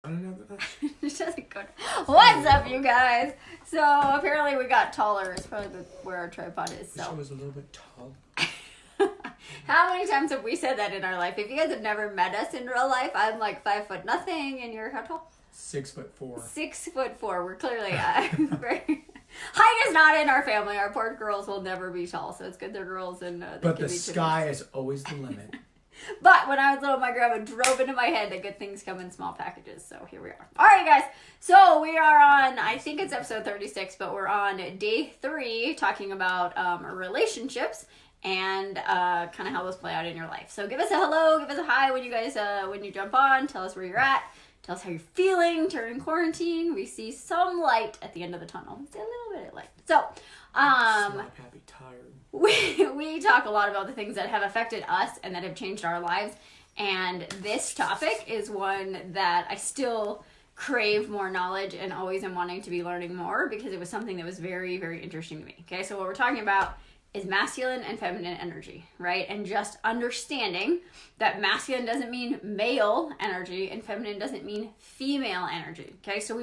don't know that. It doesn't go. What's up, you guys? So apparently we got taller. It's probably where our tripod is. Wish I So was a little bit tall. how many times have we said that in our life? If you guys have never met us in real life, I'm like 5'0" and you're how tall? 6'4". 6'4". We're clearly very. Height is not in our family. Our poor girls will never be tall, so it's good they're girls and. But the sky is always the limit. But when I was little, my grandma drove into my head that good things come in small packages. So here we are. All right, guys. So we are on, I think it's episode 36, but we're on day 3 talking about relationships and kind of how those play out in your life. So give us a hello, give us a hi when you guys, when you jump on. Tell us where you're at. Tell us how you're feeling during quarantine. We see some light at the end of the tunnel. We see a little bit of light. So, Slap happy, tired. we talk a lot about the things that have affected us and that have changed our lives. And this topic is one that I still crave more knowledge and always am wanting to be learning more because it was something that was very, very interesting to me. Okay, so what we're talking about is masculine and feminine energy, right? And just understanding that masculine doesn't mean male energy and feminine doesn't mean female energy, okay? So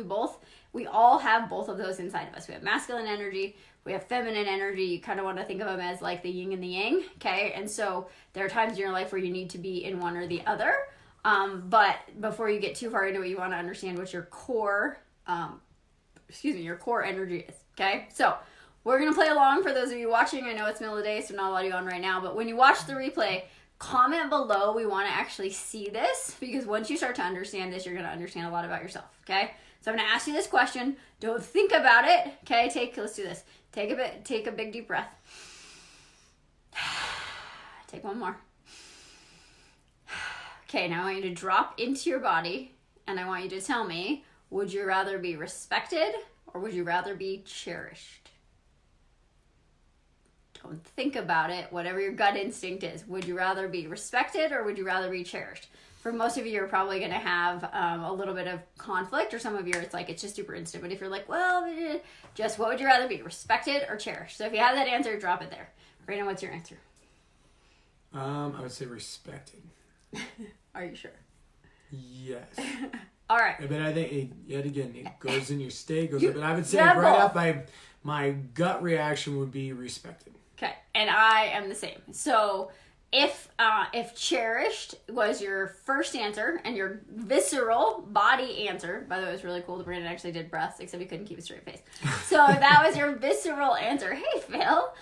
we all have both of those inside of us. We have masculine energy, we have feminine energy. You kind of want to think of them as like the yin and the yang, okay? And so there are times in your life where you need to be in one or the other. But before you get too far into it, you want to understand what your core, your core energy is, okay? So we're going to play along for those of you watching. I know it's middle of the day, so not a lot of you on right now. But when you watch the replay, comment below. We want to actually see this because once you start to understand this, you're going to understand a lot about yourself, okay? So I'm going to ask you this question. Don't think about it, okay? Let's do this. Take a big deep breath. Take one more. Okay, now I want you to drop into your body and I want you to tell me, would you rather be respected or would you rather be cherished? Don't think about it. Whatever your gut instinct is. Would you rather be respected or would you rather be cherished? For most of you, you're probably going to have a little bit of conflict, or some of you, it's just super instant. But if you're like, well, just what would you rather be, respected or cherished? So if you have that answer, drop it there. Brandon, what's your answer? I would say respected. Are you sure? Yes. All right. But I think, it goes in your state, goes up. But I would say Rebel. right up, my gut reaction would be respected. Okay, and I am the same. So if cherished was your first answer and your visceral body answer, by the way, it was really cool that Brandon actually did breaths, except he couldn't keep a straight face. So that was your visceral answer. Hey, Phil.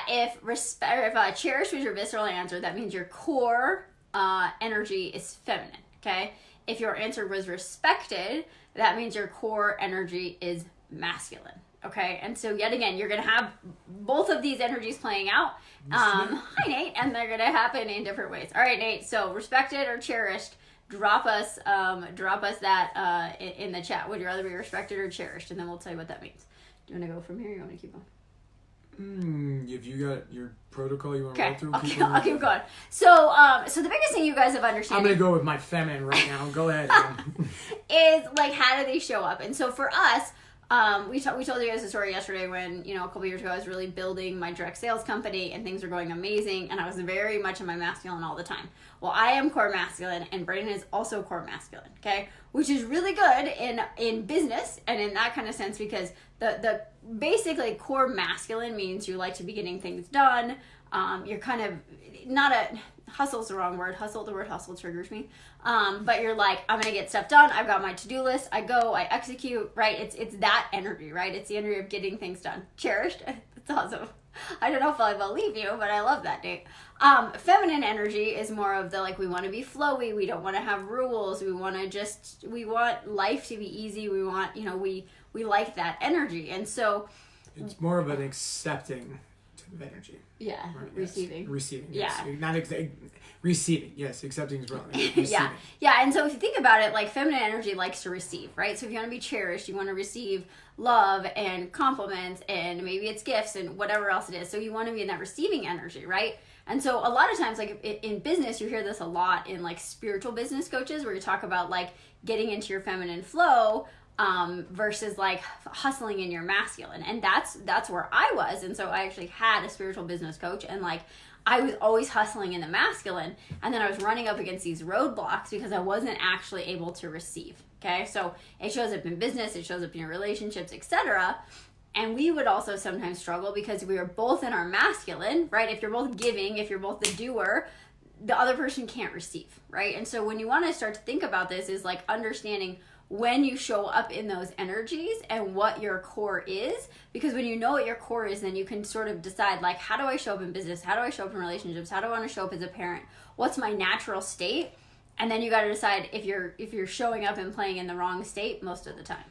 If cherished was your visceral answer, that means your core energy is feminine, okay? If your answer was respected, that means your core energy is masculine. Okay, and so yet again, you're going to have both of these energies playing out. Hi, Nate, and they're going to happen in different ways. All right, Nate, so respected or cherished, drop us that in the chat. Would you rather be respected or cherished? And then we'll tell you what that means. Do you want to go from here or you want to keep going? If you got your protocol you want to Okay, roll through, I'll keep going. So the biggest thing you guys have understood. I'm going to go with my feminine right now. Go ahead. Is like, how do they show up? And so for us, we told you guys a story yesterday when, a couple years ago, I was really building my direct sales company and things were going amazing. And I was very much in my masculine all the time. Well, I am core masculine and Brandon is also core masculine. Okay. Which is really good in business and in that kind of sense, because the basically core masculine means you like to be getting things done. You're kind of hustle's the wrong word. The word hustle triggers me. But you're like, I'm going to get stuff done. I've got my to-do list. I go, I execute, right? It's that energy, right? It's the energy of getting things done. Cherished. It's awesome. I don't know if I believe you, but I love that, Nate. Feminine energy is more of the, we want to be flowy. We don't want to have rules. We want life to be easy. We want, we like that energy. And so it's more of an accepting of energy. Yeah, right, receiving. Yes. Receiving, yes. Yeah. Not receiving, yes. Accepting is wrong. Yeah. Yeah, and so if you think about it, feminine energy likes to receive, right? So if you want to be cherished, you want to receive love and compliments and maybe it's gifts and whatever else it is. So you want to be in that receiving energy, right? And so a lot of times, in business, you hear this a lot in spiritual business coaches where you talk about getting into your feminine flow versus hustling in your masculine. And that's where I was. And so I actually had a spiritual business coach and I was always hustling in the masculine. And then I was running up against these roadblocks because I wasn't actually able to receive. Okay, so it shows up in business, it shows up in your relationships, etc. And we would also sometimes struggle because we are both in our masculine, right? If you're both giving, if you're both the doer, the other person can't receive, right? And so when you want to start to think about this is like understanding when you show up in those energies and what your core is, because when you know what your core is, then you can sort of decide like, how do I show up in business? How do I show up in relationships? How do I want to show up as a parent? What's my natural state? And then you got to decide if you're showing up and playing in the wrong state most of the time.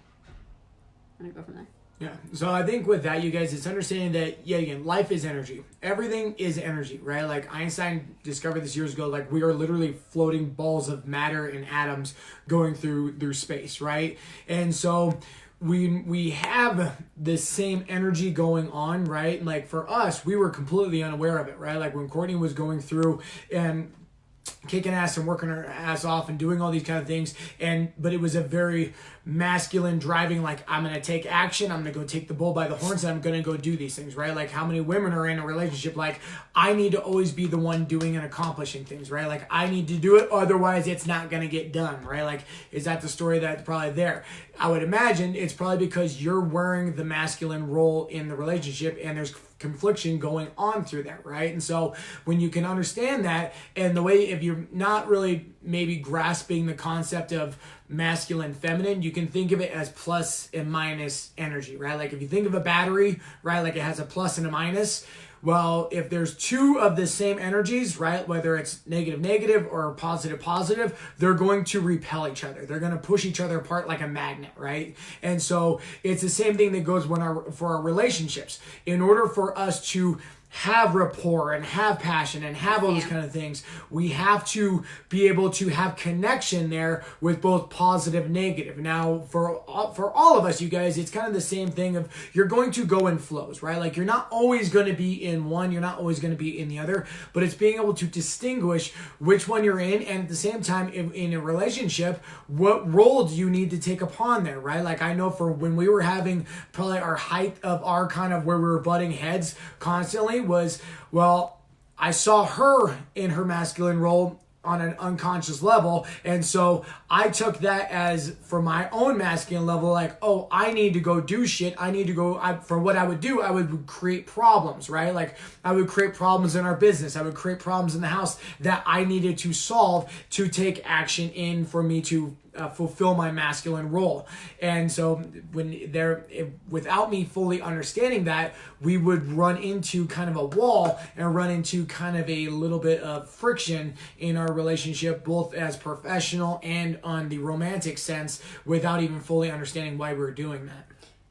I'm gonna go from there. Yeah. So I think with that, you guys, it's understanding that, yeah, again, life is energy. Everything is energy, right? Like Einstein discovered this years ago, like we are literally floating balls of matter and atoms going through space, right? And so we have the same energy going on, right? Like for us, we were completely unaware of it, right? Like when Courtney was going through and kicking ass and working her ass off and doing all these kind of things, but it was a very masculine driving, like I'm gonna take action, I'm gonna go take the bull by the horns, and I'm gonna go do these things, right? Like how many women are in a relationship like I need to always be the one doing and accomplishing things, right? Like I need to do it, otherwise it's not gonna get done, right? Like, is that the story that's probably there? I would imagine it's probably because you're wearing the masculine role in the relationship and there's confliction going on through that, right? And so when you can understand that, and the way, if you're not really maybe grasping the concept of masculine, feminine, you can think of it as plus and minus energy, right? Like if you think of a battery, right, like it has a plus and a minus. Well, if there's two of the same energies, right, whether it's negative, negative or positive, positive, they're going to repel each other. They're going to push each other apart like a magnet, right? And so it's the same thing that goes for our relationships. In order for us to have rapport and have passion and have all those kind of things, we have to be able to have connection there with both positive and negative. Now, for all of us, you guys, it's kind of the same thing of you're going to go in flows, right? Like you're not always going to be in one, you're not always going to be in the other, but it's being able to distinguish which one you're in, and at the same time, in a relationship, what role do you need to take upon there, right? Like I know for when we were having probably our height of our kind of where we were butting heads constantly, was, well, I saw her in her masculine role on an unconscious level, and so I took that as for my own masculine level, like, oh, I need to go do shit. I need to go, for what I would do, I would create problems, right? Like I would create problems in our business. I would create problems in the house that I needed to solve to take action in for me to fulfill my masculine role. And so without me fully understanding that, we would run into kind of a wall and run into kind of a little bit of friction in our relationship, both as professional and on the romantic sense, without even fully understanding why we were doing that.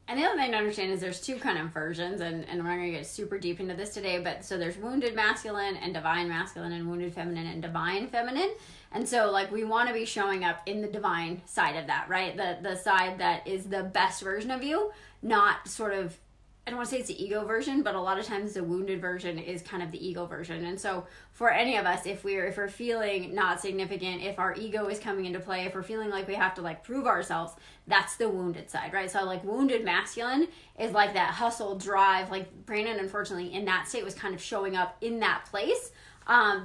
And the other thing to understand is there's two kind of versions, and we're not going to get super deep into this today, but so there's wounded masculine and divine masculine, and wounded feminine and divine feminine. And so like we want to be showing up in the divine side of that, right? The side that is the best version of you, not sort of, I don't want to say it's the ego version, but a lot of times the wounded version is kind of the ego version. And so for any of us, if we're feeling not significant, if our ego is coming into play, if we're feeling like we have to like prove ourselves, that's the wounded side, right? So like wounded masculine is like that hustle drive. Like Brandon, unfortunately, in that state was kind of showing up in that place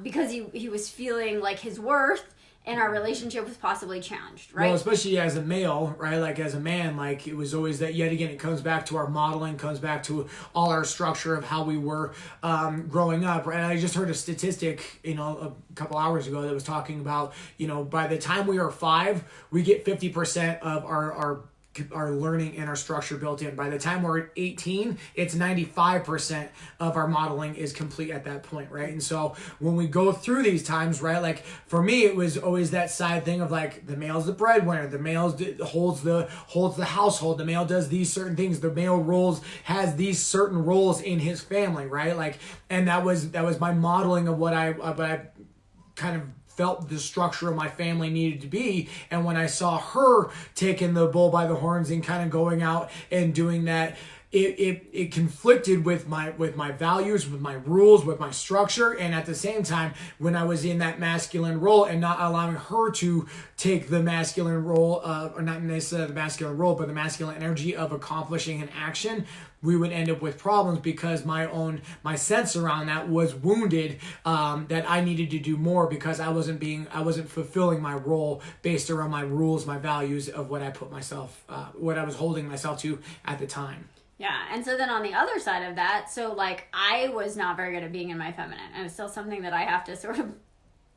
because he was feeling like his worth and our relationship was possibly challenged, right? Well, especially as a male, right? Like as a man, like it was always that, yet again, it comes back to our modeling, comes back to all our structure of how we were growing up, right? I just heard a statistic, a couple hours ago that was talking about, by the time we are 5, we get 50% of our learning and our structure built in. By the time we're at 18, it's 95% of our modeling is complete at that point, right? And so when we go through these times, right, like for me, it was always that side thing of like the male's the breadwinner, the male holds the household, the male does these certain things, the male has these certain roles in his family, right? Like, and that was my modeling of what I kind of felt the structure of my family needed to be. And when I saw her taking the bull by the horns and kind of going out and doing that, it conflicted with my values, with my rules, with my structure. And at the same time, when I was in that masculine role and not allowing her to take the masculine role, or not necessarily the masculine role, but the masculine energy of accomplishing an action, we would end up with problems because my sense around that was wounded, that I needed to do more because I wasn't fulfilling my role based around my rules, my values of what I put myself, what I was holding myself to at the time. Yeah, and so then on the other side of that, so like I was not very good at being in my feminine, and it's still something that I have to sort of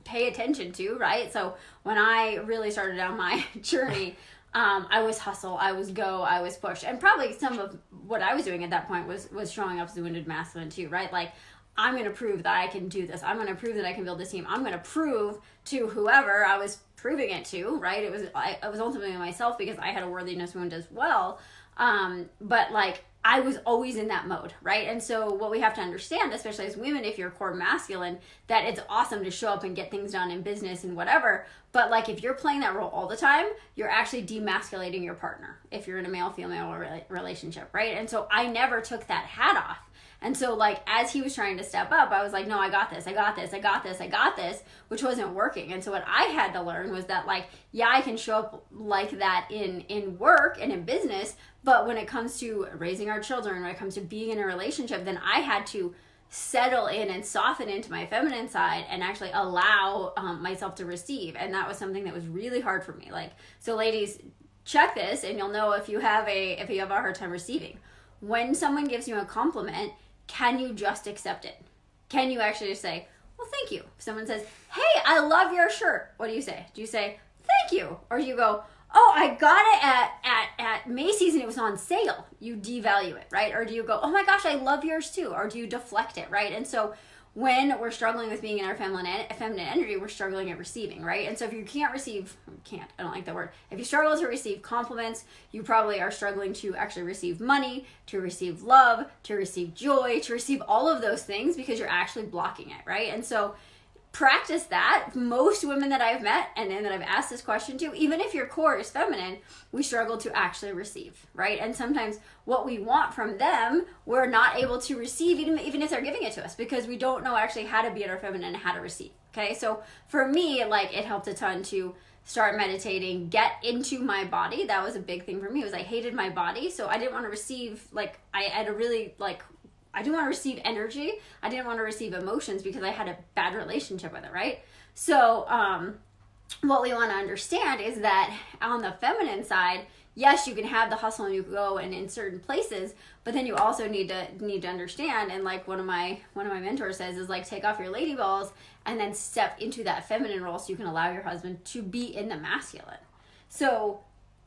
pay attention to, right? So when I really started down my journey, I was hustle, I was go, I was push. And probably some of what I was doing at that point was showing up as a wounded masculine too, right? Like, I'm going to prove that I can do this. I'm going to prove that I can build this team. I'm going to prove to whoever I was proving it to, right? I was ultimately myself because I had a worthiness wound as well. But like, I was always in that mode, right? And so what we have to understand, especially as women, if you're core masculine, that it's awesome to show up and get things done in business and whatever. But like, if you're playing that role all the time, you're actually demasculating your partner if you're in a male-female relationship, right? And so I never took that hat off. And so like, as he was trying to step up, I was like, no, I got this, which wasn't working. And so what I had to learn was that like, yeah, I can show up like that in work and in business, but when it comes to raising our children, when it comes to being in a relationship, then I had to settle in and soften into my feminine side and actually allow myself to receive. And that was something that was really hard for me. Like, so ladies, check this and you'll know if you have a hard time receiving. When someone gives you a compliment, can you just accept it? Can you actually just say, well, thank you? If someone says, hey, I love your shirt, what do you say? Do you say, thank you? Or do you go, oh, I got it at Macy's and it was on sale? You devalue it, right? Or do you go, oh my gosh, I love yours too? Or do you deflect it, right? And so when we're struggling with being in our feminine energy, we're struggling at receiving, right? And so if you I don't like that word. If you struggle to receive compliments, you probably are struggling to actually receive money, to receive love, to receive joy, to receive all of those things because you're actually blocking it, right? And so practice that. Most women that I've met and that I've asked this question to, even if your core is feminine, we struggle to actually receive, right? And sometimes what we want from them, we're not able to receive even if they're giving it to us because we don't know actually how to be in our feminine and how to receive, okay? So for me, like, it helped a ton to start meditating, get into my body. That was a big thing for me. Was I hated my body, so I didn't want to receive, like, I had a really, like, I didn't want to receive energy. I didn't want to receive emotions because I had a bad relationship with it, right? So what we want to understand is that on the feminine side, yes, you can have the hustle and you go and in certain places, but then you also need to understand, and like one of my mentors says is like, take off your lady balls and then step into that feminine role so you can allow your husband to be in the masculine. So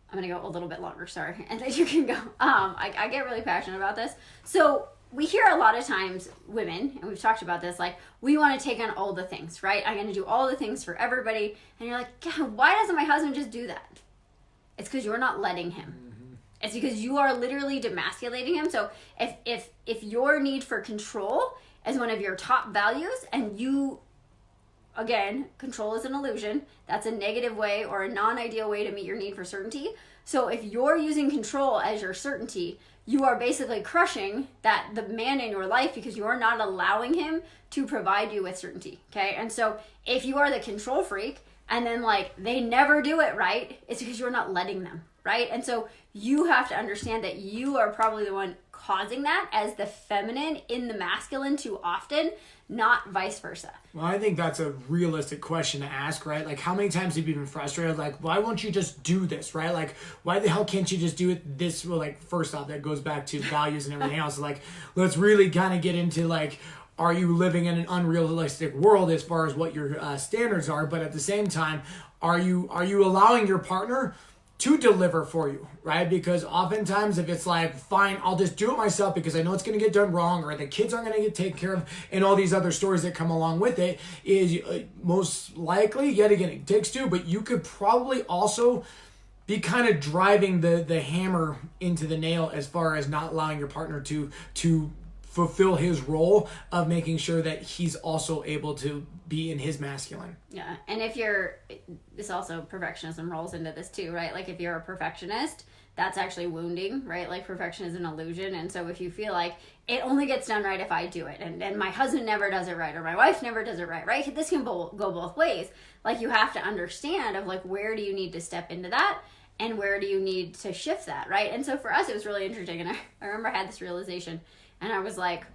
I'm going to go a little bit longer, sorry, and then you can go. I get really passionate about this. So we hear a lot of times women, and we've talked about this, like, we want to take on all the things, right? I'm going to do all the things for everybody. And you're like, God, why doesn't my husband just do that? It's because you're not letting him. Mm-hmm. It's because you are literally demasculating him. So if your need for control is one of your top values, and you, again, control is an illusion. That's a negative way or a non-ideal way to meet your need for certainty. So if you're using control as your certainty, you are basically crushing the man in your life because you are not allowing him to provide you with certainty, okay? And so if you are the control freak and then like they never do it right, it's because you're not letting them, right? And so you have to understand that you are probably the one causing that as the feminine in the masculine too often, not vice versa. Well, I think that's a realistic question to ask, right? Like, how many times have you been frustrated? Like, why won't you just do this, right? Like, why the hell can't you just do it this? Well, like, first off, that goes back to values and everything else. Like, let's really kind of get into, like, are you living in an unrealistic world as far as what your standards are? But at the same time, are you allowing your partner to deliver for you, right? Because oftentimes if it's like, fine, I'll just do it myself because I know it's going to get done wrong, or the kids aren't going to get taken care of, and all these other stories that come along with it, is most likely, yet again, it takes two, but you could probably also be kind of driving the hammer into the nail as far as not allowing your partner to fulfill his role of making sure that he's also able to be in his masculine. Yeah. And this also perfectionism rolls into this too, right? Like if you're a perfectionist, that's actually wounding, right? Like perfection is an illusion. And so if you feel like it only gets done right if I do it, and my husband never does it right, or my wife never does it right, right? This can go both ways. Like you have to understand of like, where do you need to step into that? And where do you need to shift that, right? And so for us, it was really interesting. And I remember I had this realization, and I was like,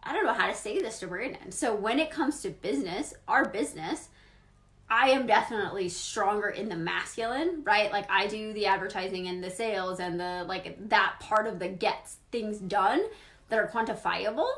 I don't know how to say this to Brandon. So when it comes to business, our business, I am definitely stronger in the masculine, right? Like I do the advertising and the sales and the like that part of the gets things done that are quantifiable,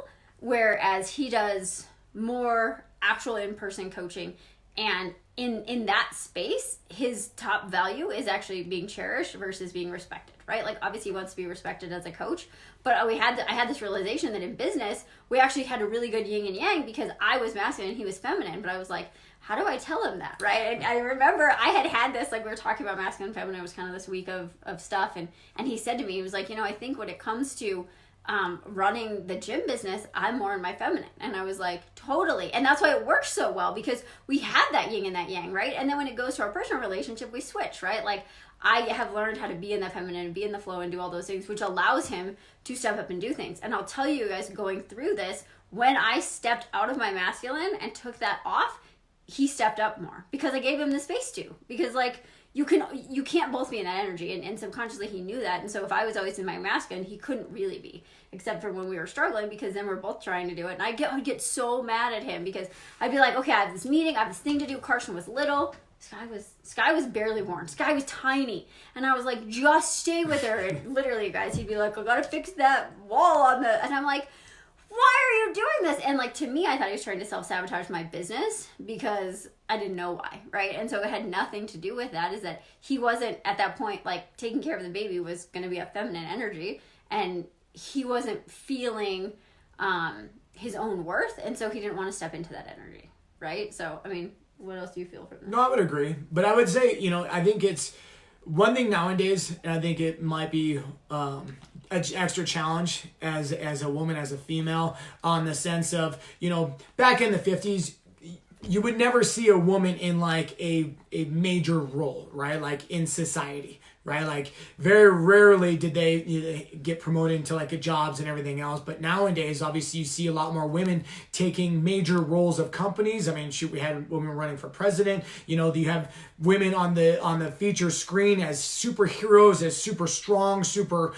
whereas he does more actual in-person coaching. And in that space, his top value is actually being cherished versus being respected, right? Like obviously he wants to be respected as a coach, but I had this realization that in business, we actually had a really good yin and yang because I was masculine and he was feminine, but I was like, how do I tell him that, right? And I remember I had this, like we were talking about masculine and feminine, it was kind of this week of stuff, and he said to me, he was like, I think when it comes to running the gym business, I'm more in my feminine. And I was like, totally. And that's why it works so well, because we have that yin and that yang, right? And then when it goes to our personal relationship, we switch, right? Like I have learned how to be in the feminine and be in the flow and do all those things, which allows him to step up and do things. And I'll tell you guys, going through this, when I stepped out of my masculine and took that off, he stepped up more because I gave him the space to, because like you can't both be in that energy, and subconsciously he knew that. And so if I was always in my masculine, he couldn't really be, except for when we were struggling, because then we're both trying to do it. And I'd get so mad at him because I'd be like, okay, I have this meeting, I have this thing to do. Carson was little. Sky was barely born. Sky was tiny. And I was like, just stay with her. And literally, guys, he'd be like, I gotta fix that wall on the, and I'm like, why are you doing this? And like, to me, I thought he was trying to self-sabotage my business because I didn't know why, right? And so it had nothing to do with that, is that he wasn't at that point, like taking care of the baby was going to be a feminine energy, and he wasn't feeling his own worth. And so he didn't want to step into that energy, right? So, I mean, what else do you feel from that? No, I would agree. But I would say, I think it's one thing nowadays, and I think it might be an extra challenge as a woman, as a female, on the sense of, back in the 50s, you would never see a woman in like a major role, right? Like in society, right? Like very rarely did they get promoted into like jobs and everything else. But nowadays, obviously, you see a lot more women taking major roles of companies. I mean, shoot, we had women running for president. You have women on the feature screen as superheroes, as super strong, super,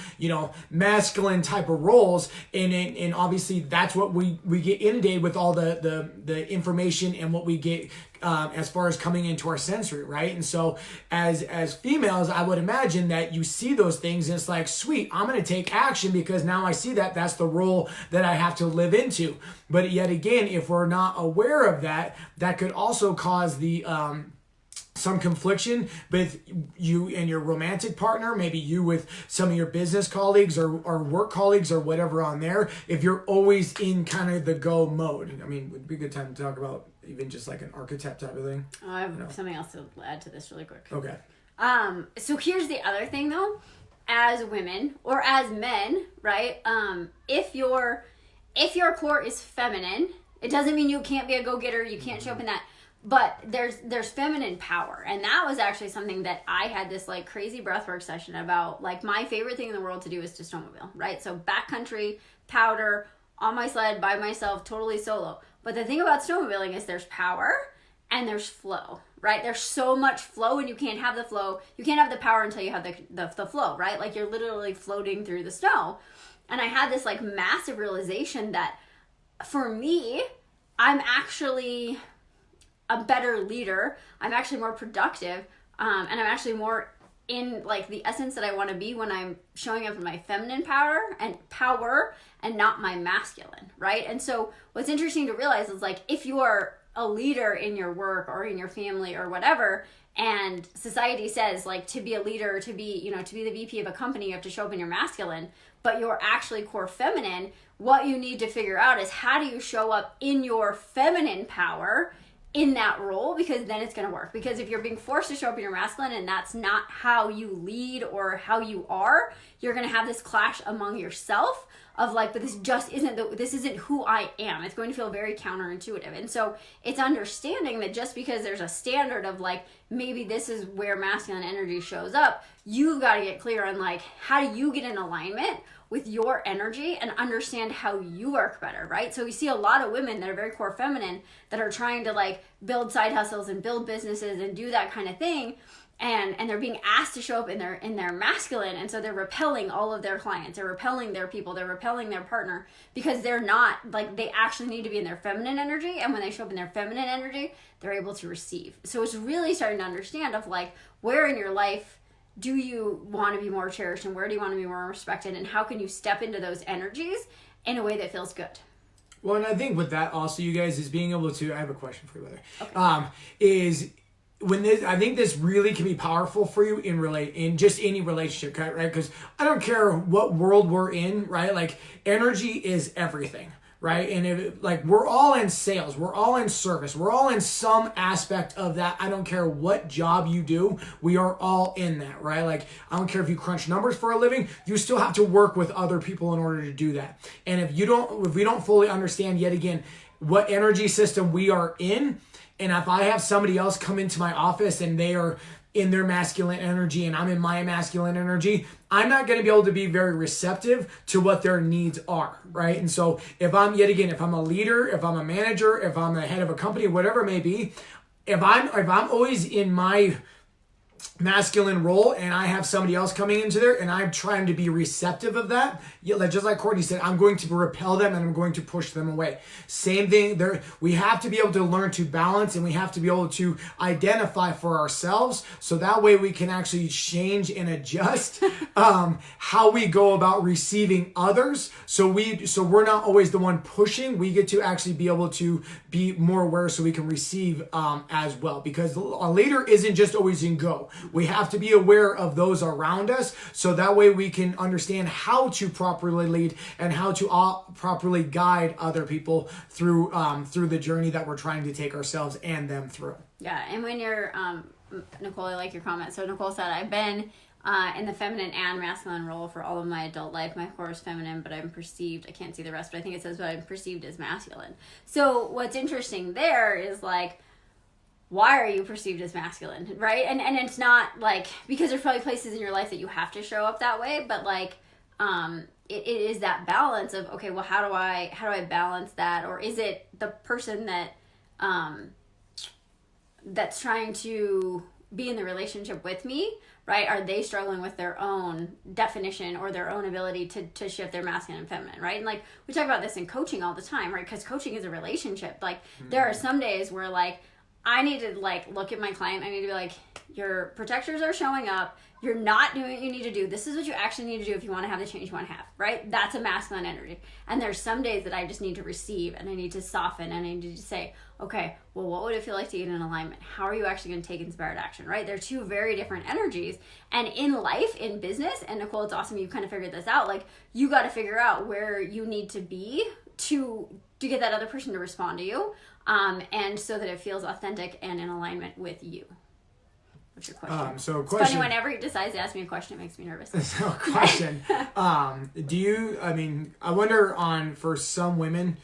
masculine type of roles. And obviously that's what we get inundated with, all the information and what we get as far as coming into our sensory, right? And so as females, I would imagine that you see those things and it's like, sweet, I'm going to take action because now I see that that's the role that I have to live into. But yet again, if we're not aware of that, that could also cause the some confliction with you and your romantic partner, maybe you with some of your business colleagues or work colleagues or whatever on there, if you're always in kind of the go mode. I mean, it would be a good time to talk about even just like an archetype type of thing. I have something else to add to this really quick. Okay. So here's the other thing though, as women or as men, right? If your core is feminine, it doesn't mean you can't be a go-getter, you can't show up in that. But there's feminine power. And that was actually something that I had this like crazy breathwork session about. Like my favorite thing in the world to do is to snowmobile, right? So backcountry, powder, on my sled, by myself, totally solo. But the thing about snowmobiling is there's power and there's flow, right? There's so much flow, and you can't have the flow. You can't have the power until you have the flow, right? Like you're literally floating through the snow. And I had this like massive realization that for me, I'm actually a better leader. I'm actually more productive, and I'm actually more in like the essence that I want to be when I'm showing up in my feminine power and not my masculine, right? And so what's interesting to realize is like, if you are a leader in your work or in your family or whatever, and society says like to be a leader, to be the VP of a company, you have to show up in your masculine, but you're actually core feminine, what you need to figure out is how do you show up in your feminine power in that role, because then it's going to work. Because if you're being forced to show up in your masculine and that's not how you lead or how you are, you're going to have this clash among yourself of like, but this isn't who I am. It's going to feel very counterintuitive. And so it's understanding that just because there's a standard of like, maybe this is where masculine energy shows up, you've got to get clear on like, how do you get in alignment with your energy and understand how you work better, right? So we see a lot of women that are very core feminine that are trying to like build side hustles and build businesses and do that kind of thing. And they're being asked to show up in their masculine, and so they're repelling all of their clients, they're repelling their people, they're repelling their partner, because they're not like, they actually need to be in their feminine energy, and when they show up in their feminine energy, they're able to receive. So it's really starting to understand of like, where in your life do you want to be more cherished, and where do you want to be more respected, and how can you step into those energies in a way that feels good. Well, and I think with that also, you guys, is being able to, I have a question for you, brother. Okay. Is when this, I think this really can be powerful for you in just any relationship, right? Because I don't care what world we're in, right? Like, energy is everything, right? And if, like, we're all in sales, we're all in service, we're all in some aspect of that. I don't care what job you do, we are all in that, right? Like, I don't care if you crunch numbers for a living, you still have to work with other people in order to do that. And if we don't fully understand, yet again, what energy system we are in, and if I have somebody else come into my office and they are in their masculine energy and I'm in my masculine energy, I'm not going to be able to be very receptive to what their needs are, right? And so if I'm a leader, if I'm a manager, if I'm the head of a company, whatever it may be, if I'm always in my masculine role and I have somebody else coming into there and I'm trying to be receptive of that, just like Courtney said, I'm going to repel them and I'm going to push them away. Same thing there. We have to be able to learn to balance, and we have to be able to identify for ourselves, so that way we can actually change and adjust how we go about receiving others. So we're not always the one pushing. We get to actually be able to be more aware so we can receive as well, because a leader isn't just always in go. We have to be aware of those around us, so that way we can understand how to properly lead and how to properly guide other people through the journey that we're trying to take ourselves and them through. Yeah, and when you're, Nicole, I like your comment. So Nicole said, I've been in the feminine and masculine role for all of my adult life. My core is feminine, but I'm perceived, I can't see the rest, but I think it says, but I'm perceived as masculine. So what's interesting there is like, why are you perceived as masculine, right? And it's not like, because there's probably places in your life that you have to show up that way, but like, it is that balance of, okay, well, how do I balance that? Or is it the person that, that's trying to be in the relationship with me, right? Are they struggling with their own definition or their own ability to shift their masculine and feminine, right? And like, we talk about this in coaching all the time, right? Because coaching is a relationship. Like, there are some days where like, I need to like look at my client. I need to be like, your protectors are showing up. You're not doing what you need to do. This is what you actually need to do if you want to have the change you want to have, right? That's a masculine energy. And there's some days that I just need to receive, and I need to soften, and I need to say, okay, well, what would it feel like to get in alignment? How are you actually going to take inspired action, right? They're two very different energies. And in life, in business, and Nicole, it's awesome you kind of figured this out. Like, you got to figure out where you need to be to get that other person to respond to you. And so that it feels authentic and in alignment with you. What's your question? Question. It's funny, whenever he decides to ask me a question, it makes me nervous. So, question. I wonder for some women,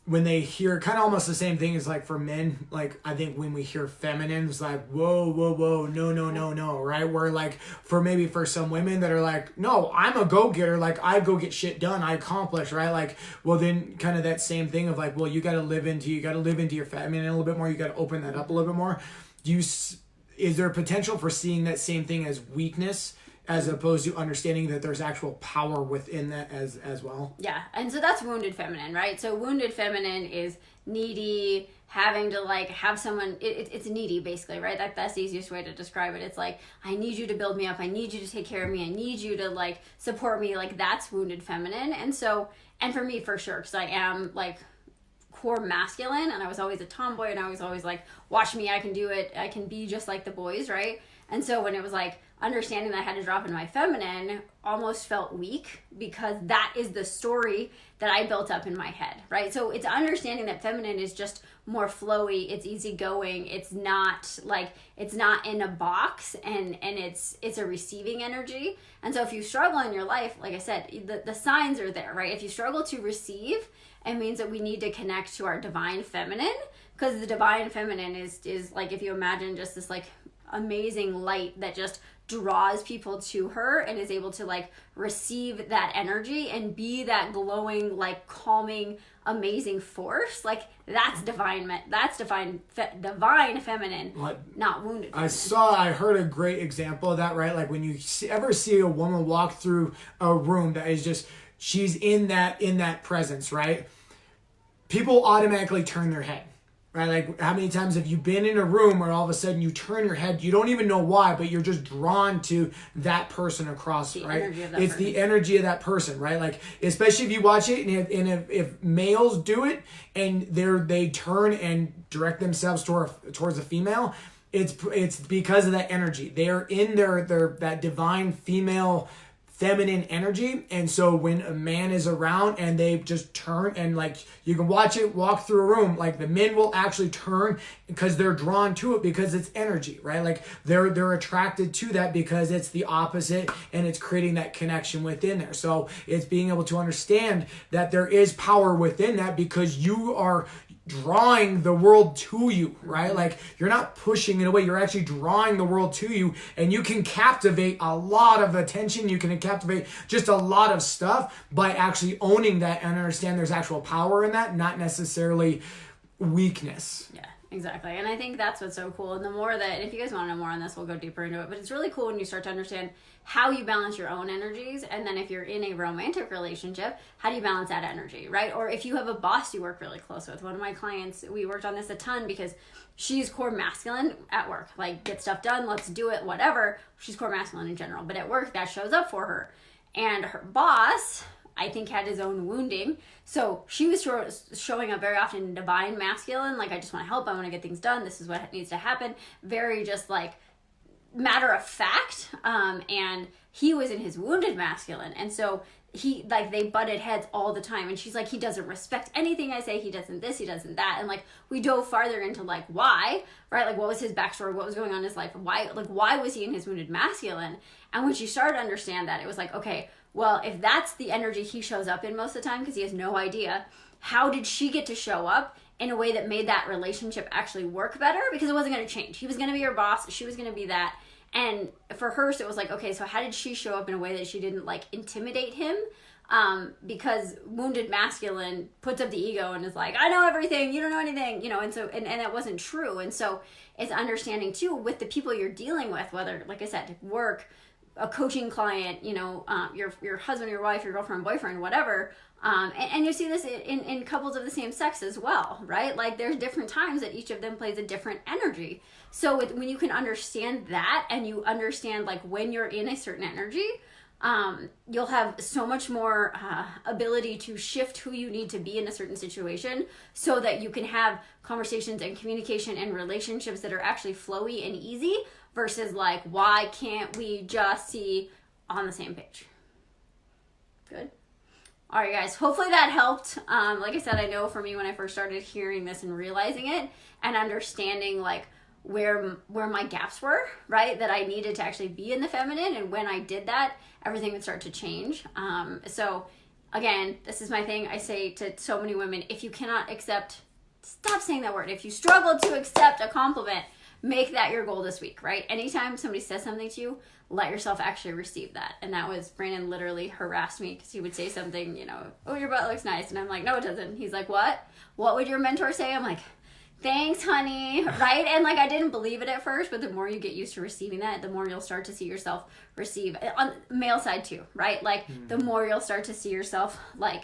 when they hear kind of almost the same thing as like for men, like I think when we hear feminine, it's like, whoa, no, right? Where like for some women that are like, no, I'm a go-getter, like I go get shit done, I accomplish, right? Like, well, then kind of that same thing of like, well, you got to live into your feminine a little bit more, you got to open that up a little bit more. Is there potential for seeing that same thing as weakness, as opposed to understanding that there's actual power within that as well? Yeah, and so that's wounded feminine, right? So wounded feminine is needy, having to like have someone, it's needy basically, right? That's the easiest way to describe it. It's like, I need you to build me up, I need you to take care of me, I need you to like support me, like that's wounded feminine. And so, and for me for sure, because I am like core masculine, and I was always a tomboy, and I was always like, watch me, I can do it, I can be just like the boys, right? And so when it was like understanding that I had to drop into my feminine almost felt weak, because that is the story that I built up in my head, right? So it's understanding that feminine is just more flowy, it's easygoing, it's not in a box, and it's a receiving energy. And so if you struggle in your life, like I said, the signs are there, right? If you struggle to receive, it means that we need to connect to our divine feminine, because the divine feminine is like, if you imagine just this like amazing light that just draws people to her and is able to like receive that energy and be that glowing, like calming, amazing force. Like that's divine feminine, not wounded feminine. I heard a great example of that, right? Like when you ever see a woman walk through a room that is just, she's in that presence, right? People automatically turn their head. Right? Like how many times have you been in a room where all of a sudden you turn your head, you don't even know why, but you're just drawn to that person across, the right? It's the energy of that person, right? Like, especially if you watch it and if males do it and they turn and direct themselves towards a female, it's because of that energy. They are in their that divine female feminine energy. And so when a man is around and they just turn, and like you can watch it walk through a room, like the men will actually turn because they're drawn to it, because it's energy, right? Like they're attracted to that because it's the opposite, and it's creating that connection within there. So it's being able to understand that there is power within that, because you are drawing the world to you, right? Like you're not pushing it away, you're actually drawing the world to you, and you can captivate a lot of attention, you can captivate just a lot of stuff by actually owning that and understand there's actual power in that, not necessarily weakness. Yeah, exactly. And I think that's what's so cool. And the more that, if you guys want to know more on this, we'll go deeper into it, but it's really cool when you start to understand how you balance your own energies. And then if you're in a romantic relationship, how do you balance that energy, right? Or if you have a boss you work really close with. One of my clients, we worked on this a ton because she's core masculine at work, like get stuff done, let's do it, whatever. She's core masculine in general, but at work that shows up for her. And her boss, I think, had his own wounding. So she was showing up very often in divine masculine, like I just want to help, I want to get things done, this is what needs to happen. Very just like matter of fact. And he was in his wounded masculine. And so they butted heads all the time. And she's like, he doesn't respect anything I say. He doesn't this, he doesn't that. And like, we dove farther into like, why, right? Like what was his backstory? What was going on in his life? Why was he in his wounded masculine? And when she started to understand that, it was like, okay, well, if that's the energy he shows up in most of the time, because he has no idea, how did she get to show up in a way that made that relationship actually work better? Because it wasn't going to change. He was going to be her boss. She was going to be that. And for her, so it was like, okay, so how did she show up in a way that she didn't like intimidate him? Because wounded masculine puts up the ego and is like, I know everything, you don't know anything, you know, and so, and that wasn't true. And so it's understanding too, with the people you're dealing with, whether, like I said, work, a coaching client, you know, your husband, your wife, your girlfriend, boyfriend, whatever. And you see this in couples of the same sex as well, right? Like there's different times that each of them plays a different energy. So when you can understand that, and you understand like when you're in a certain energy, you'll have so much more ability to shift who you need to be in a certain situation, so that you can have conversations and communication and relationships that are actually flowy and easy, versus like, why can't we just see on the same page? Good. All right, guys, hopefully that helped. Like I said, I know for me, when I first started hearing this and realizing it and understanding like where my gaps were, right, that I needed to actually be in the feminine, and when I did that, everything would start to change. So again, this is my thing. I say to so many women, if you cannot accept, stop saying that word. If you struggle to accept a compliment, make that your goal this week, right? Anytime somebody says something to you, let yourself actually receive that. And that was, Brandon literally harassed me because he would say something, you know, oh, your butt looks nice. And I'm like, no, it doesn't. He's like, what? What would your mentor say? I'm like, thanks, honey, right? And like, I didn't believe it at first, but the more you get used to receiving that, the more you'll start to see yourself receive, on male side too, right? Like the more you'll start to see yourself like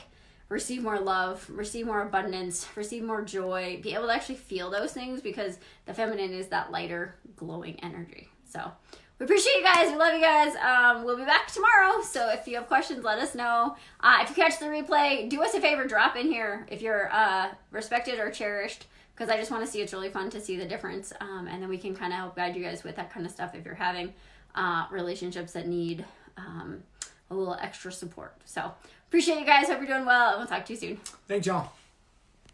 receive more love, receive more abundance, receive more joy, be able to actually feel those things, because the feminine is that lighter, glowing energy. So we appreciate you guys. We love you guys. We'll be back tomorrow. So if you have questions, let us know. If you catch the replay, do us a favor, drop in here if you're respected or cherished, because I just want to see, it's really fun to see the difference. And then we can kind of help guide you guys with that kind of stuff if you're having relationships that need a little extra support. So appreciate you guys. Hope you're doing well, and we'll talk to you soon. Thanks, y'all.